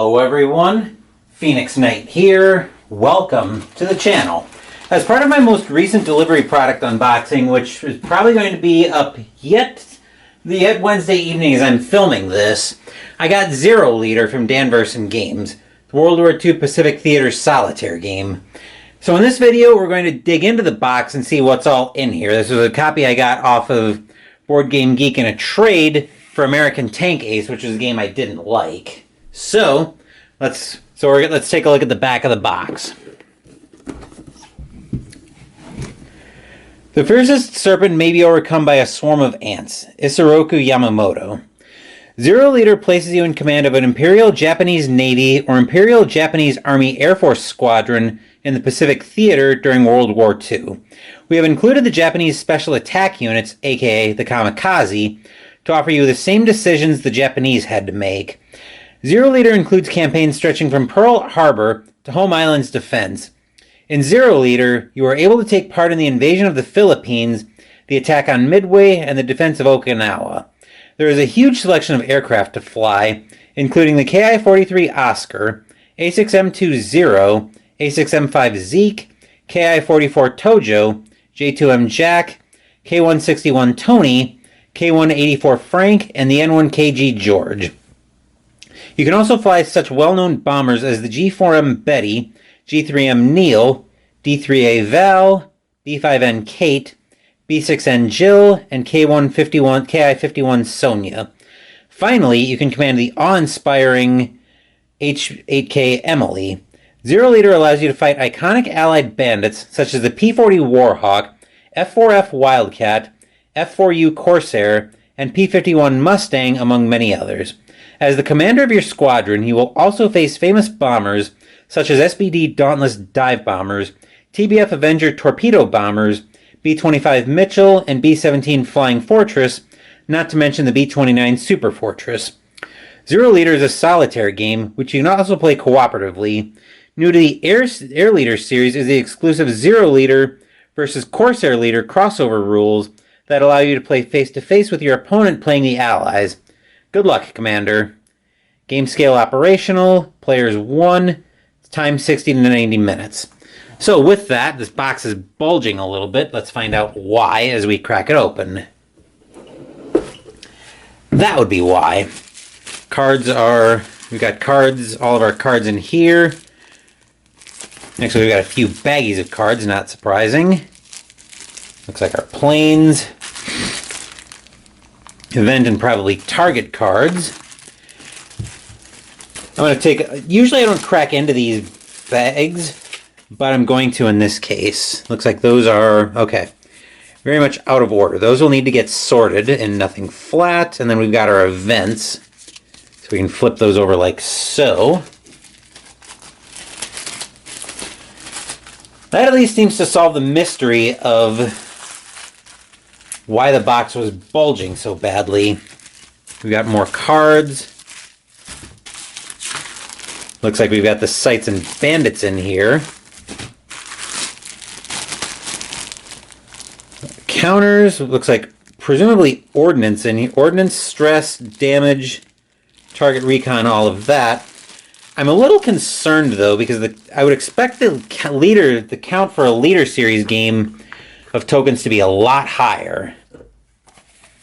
Hello everyone, Phoenix Knight here. Welcome to the channel. As part of my most recent delivery product unboxing, which is probably going to be up yet Wednesday evening as I'm filming this, I got Zero Leader from Danversen Games, the World War II Pacific Theater solitaire game. So in this video, we're going to dig into the box and see what's all in here. This was a copy I got off of Board Game Geek in a trade for American Tank Ace, which is a game I didn't like. So let's take a look at the back of the box. The fiercest serpent may be overcome by a swarm of ants. Isoroku Yamamoto. Zero Leader places you in command of an Imperial Japanese Navy or Imperial Japanese Army Air Force squadron in the Pacific Theater during World War II. We have included the Japanese Special Attack Units, aka the Kamikaze, to offer you the same decisions the Japanese had to make. Zero Leader includes campaigns stretching from Pearl Harbor to Home Island's defense. In Zero Leader, you are able to take part in the invasion of the Philippines, the attack on Midway, and the defense of Okinawa. There is a huge selection of aircraft to fly, including the Ki-43 Oscar, A6M2 Zero, A6M5 Zeke, Ki-44 Tojo, J2M Jack, K-161 Tony, K-184 Frank, and the N-1KG George. You can also fly such well-known bombers as the G4M Betty, G3M Neil, D3A Val, B5N Kate, B6N Jill, and Ki-51 Sonia. Finally, you can command the awe-inspiring H-8K Emily. Zero Leader allows you to fight iconic allied bandits such as the P-40 Warhawk, F-4F Wildcat, F-4U Corsair, and P-51 Mustang, among many others. As the commander of your squadron, you will also face famous bombers such as SBD Dauntless Dive Bombers, TBF Avenger Torpedo Bombers, B-25 Mitchell, and B-17 Flying Fortress, not to mention the B-29 Super Fortress. Zero Leader is a solitaire game, which you can also play cooperatively. New to the Air Leader series is the exclusive Zero Leader versus Corsair Leader crossover rules that allow you to play face-to-face with your opponent playing the Allies. Good luck, Commander. Game scale operational, players 1, time 60 to 90 minutes. So with that, this box is bulging a little bit. Let's find out why as we crack it open. That would be why. We've got cards, all of our cards in here. Next we've got a few baggies of cards, not surprising. Looks like our planes. Event and probably target cards. I'm going to take... Usually I don't crack into these bags, but I'm going to in this case. Looks like those are... Okay. Very much out of order. Those will need to get sorted in nothing flat. And then we've got our events. So we can flip those over like so. That at least seems to solve the mystery of why the box was bulging so badly. We've got more cards. Looks like we've got the Sights and Bandits in here. Counters, looks like presumably ordnance in here. Ordnance, stress, damage, target recon, all of that. I'm a little concerned though, because I would expect the count for a Leader Series game of tokens to be a lot higher.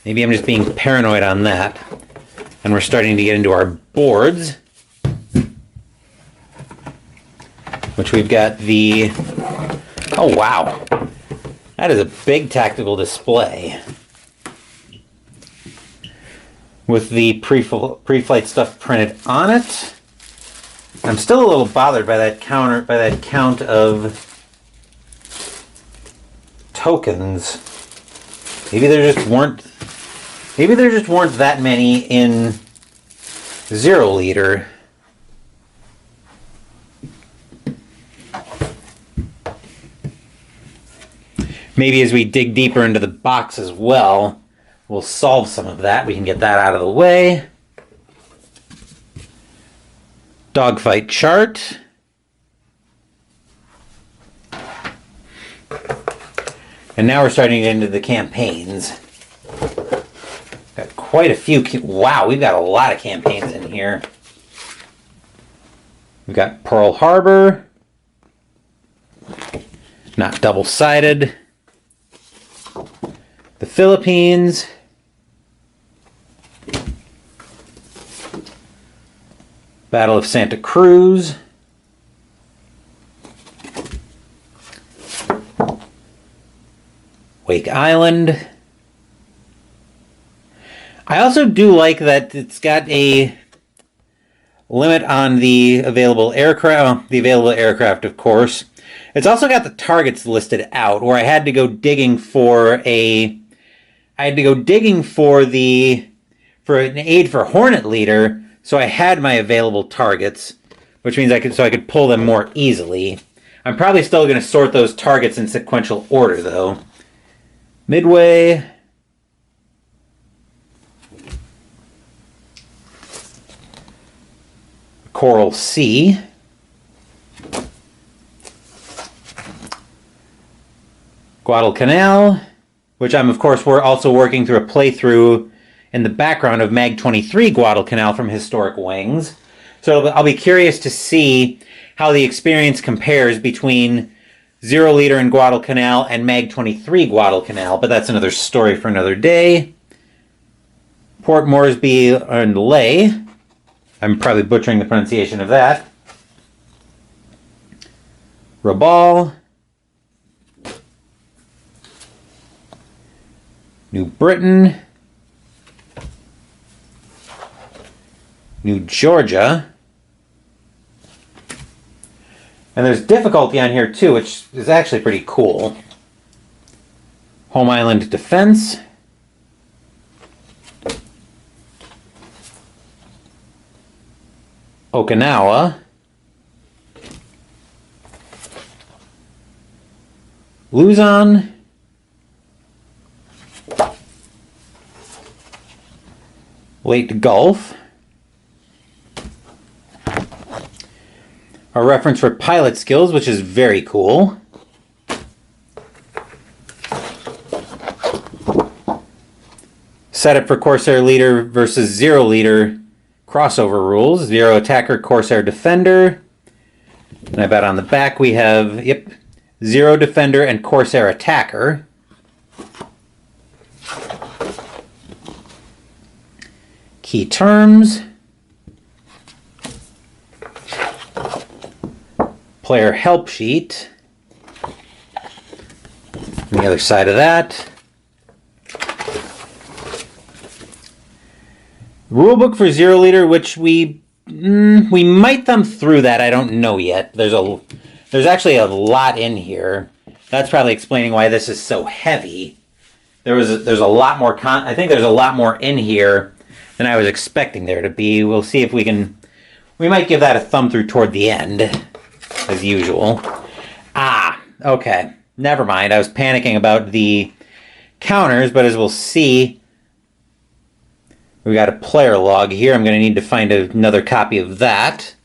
Maybe I'm just being paranoid on that. And we're starting to get into our boards. Which we've got the... Oh wow! That is a big tactical display. With the pre-flight stuff printed on it. I'm still a little bothered by that count of tokens. Maybe there just weren't that many in Zero Leader. Maybe as we dig deeper into the box as well, we'll solve some of that. We can get that out of the way. Dogfight chart. And now we're starting to get into the campaigns. Got quite a few. Wow, we've got a lot of campaigns in here. We've got Pearl Harbor. Not double-sided. The Philippines. Battle of Santa Cruz. Wake Island. I also do like that it's got a limit on the available aircraft, of course. It's also got the targets listed out, where I had to go digging for an aid for Hornet Leader, so I had my available targets, which means I could pull them more easily. I'm probably still going to sort those targets in sequential order, though. Midway. Coral Sea. Guadalcanal, which we're also working through a playthrough in the background of Mag 23 Guadalcanal from Historic Wings. So I'll be curious to see how the experience compares between Zero Leader in Guadalcanal and Mag 23 Guadalcanal, but that's another story for another day. Port Moresby and Ley. I'm probably butchering the pronunciation of that. Rabaul. New Britain. New Georgia. And there's difficulty on here too, which is actually pretty cool. Home Island Defense. Okinawa. Luzon. Leyte Gulf. A reference for pilot skills, which is very cool. Setup for Corsair Leader versus Zero Leader crossover rules. Zero Attacker, Corsair Defender. And I bet on the back we have, Zero Defender and Corsair Attacker. Key terms. Player help sheet. On the other side of that. Rulebook for Zero Leader, which we might thumb through that. I don't know yet. There's actually a lot in here. That's probably explaining why this is so heavy. There's a lot more I think there's a lot more in here than I was expecting there to be. We'll see if we might give that a thumb through toward the end, as usual. Okay. Never mind. I was panicking about the counters, but as we'll see, we got a player log here. I'm going to need to find another copy of that.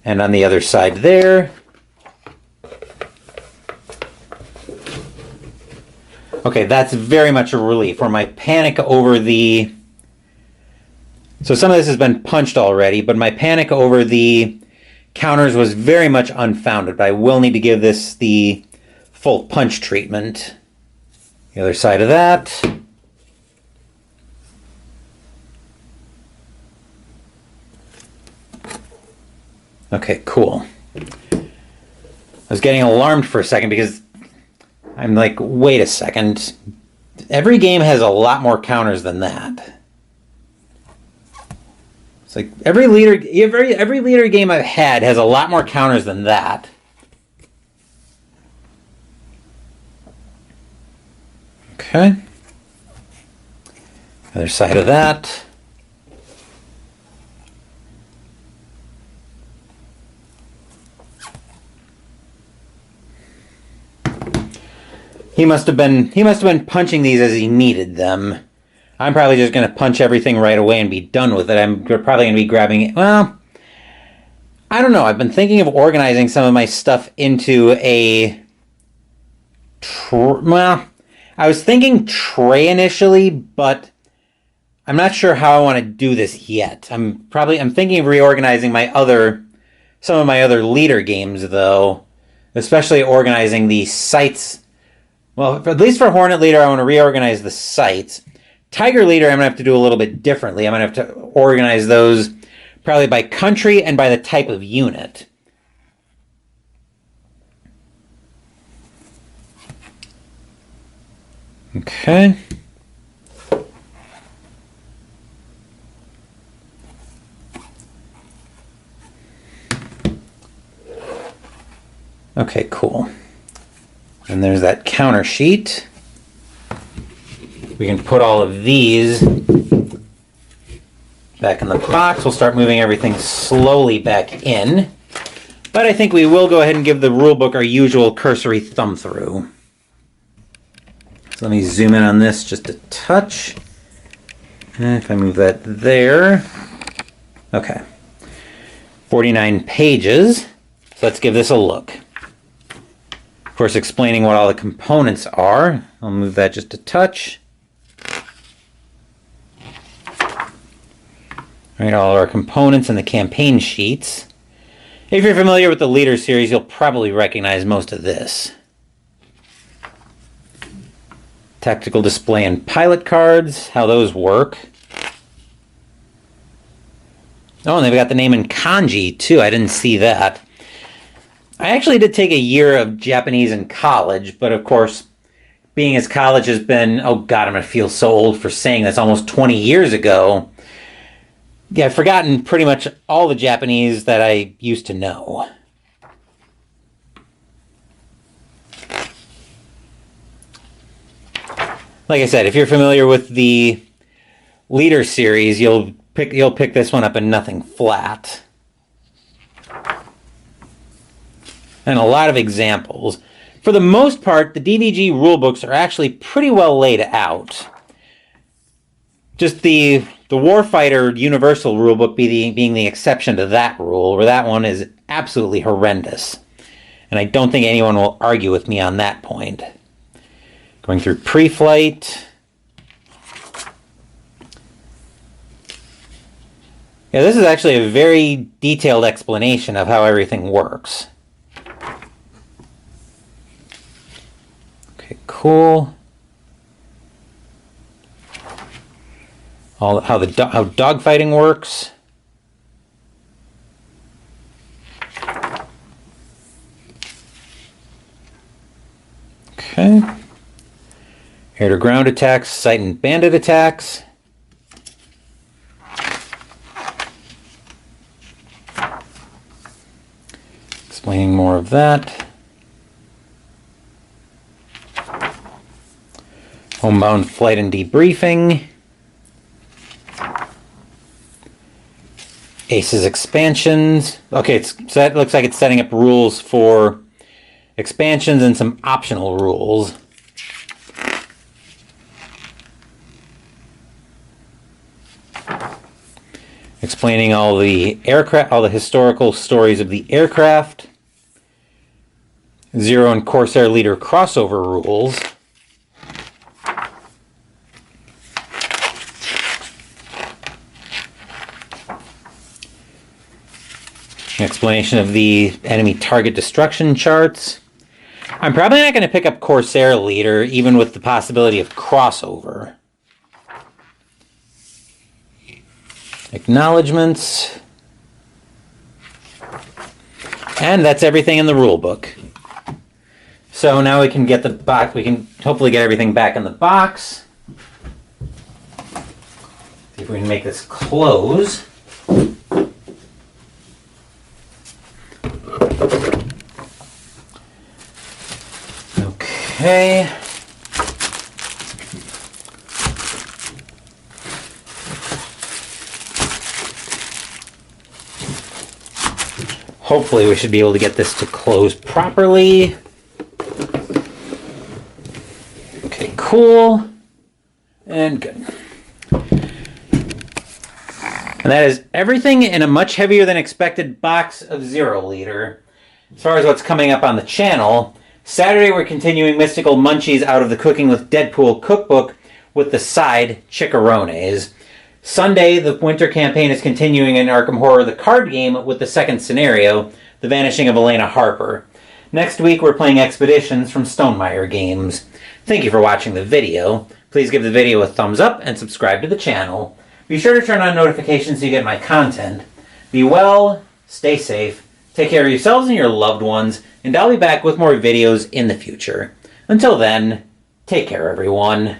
And on the other side there. Okay, that's very much a relief. Or my panic over the... So some of this has been punched already, but my panic over the counters was very much unfounded. But I will need to give this the full punch treatment. The other side of that. Okay, cool. I was getting alarmed for a second because I'm like, wait a second. Every game has a lot more counters than that. It's like every leader game I've had has a lot more counters than that. Okay. Other side of that. He must have been punching these as he needed them. I'm probably just going to punch everything right away and be done with it. I'm probably going to be grabbing it. Well, I don't know. I've been thinking of organizing some of my stuff into a... I was thinking tray initially, but I'm not sure how I want to do this yet. I'm thinking of reorganizing some of my other leader games though, especially organizing the sites. Well, at least for Hornet Leader, I want to reorganize the sites. Tiger Leader, I'm going to have to do a little bit differently. I'm going to have to organize those probably by country and by the type of unit. Okay. Okay, cool. And there's that counter sheet. We can put all of these back in the box. We'll start moving everything slowly back in. But I think we will go ahead and give the rulebook our usual cursory thumb through. So let me zoom in on this just a touch. If I move that there. Okay. 49 pages. So let's give this a look. Of course, explaining what all the components are. I'll move that just a touch. All right, all our components and the campaign sheets. If you're familiar with the Leader series, you'll probably recognize most of this. Tactical display and pilot cards, how those work. Oh, and they've got the name in kanji, too. I didn't see that. I actually did take a year of Japanese in college, but of course, being as college has been, oh God, I'm going to feel so old for saying this, almost 20 years ago. Yeah, I've forgotten pretty much all the Japanese that I used to know. Like I said, if you're familiar with the Leader series, you'll pick this one up in nothing flat. And a lot of examples. For the most part, the DVG rulebooks are actually pretty well laid out. Just the Warfighter Universal rulebook being the exception to that rule, where that one is absolutely horrendous. And I don't think anyone will argue with me on that point. Going through pre-flight. Yeah, this is actually a very detailed explanation of how everything works. Okay, cool. How dogfighting works. Okay. Air-to-ground attacks, sight and bandit attacks. Explaining more of that. Homebound flight and debriefing. Aces expansions. Okay, so that looks like it's setting up rules for expansions and some optional rules. Explaining all the aircraft, all the historical stories of the aircraft. Zero and Corsair Leader crossover rules. An explanation of the enemy target destruction charts. I'm probably not going to pick up Corsair Leader, even with the possibility of crossover. Acknowledgements. And that's everything in the rule book. So now we can get the box. We can hopefully get everything back in the box. See if we can make this close. Okay. Hopefully we should be able to get this to close properly. Okay, cool. And good. And that is everything in a much heavier than expected box of Zero Leader. As far as what's coming up on the channel, Saturday we're continuing Mystical Munchies out of the Cooking with Deadpool cookbook with the side Chickarones. Sunday, the winter campaign is continuing in Arkham Horror the card game with the second scenario, The Vanishing of Elena Harper. Next week, we're playing Expeditions from Stonemaier Games. Thank you for watching the video. Please give the video a thumbs up and subscribe to the channel. Be sure to turn on notifications so you get my content. Be well, stay safe, take care of yourselves and your loved ones, and I'll be back with more videos in the future. Until then, take care everyone.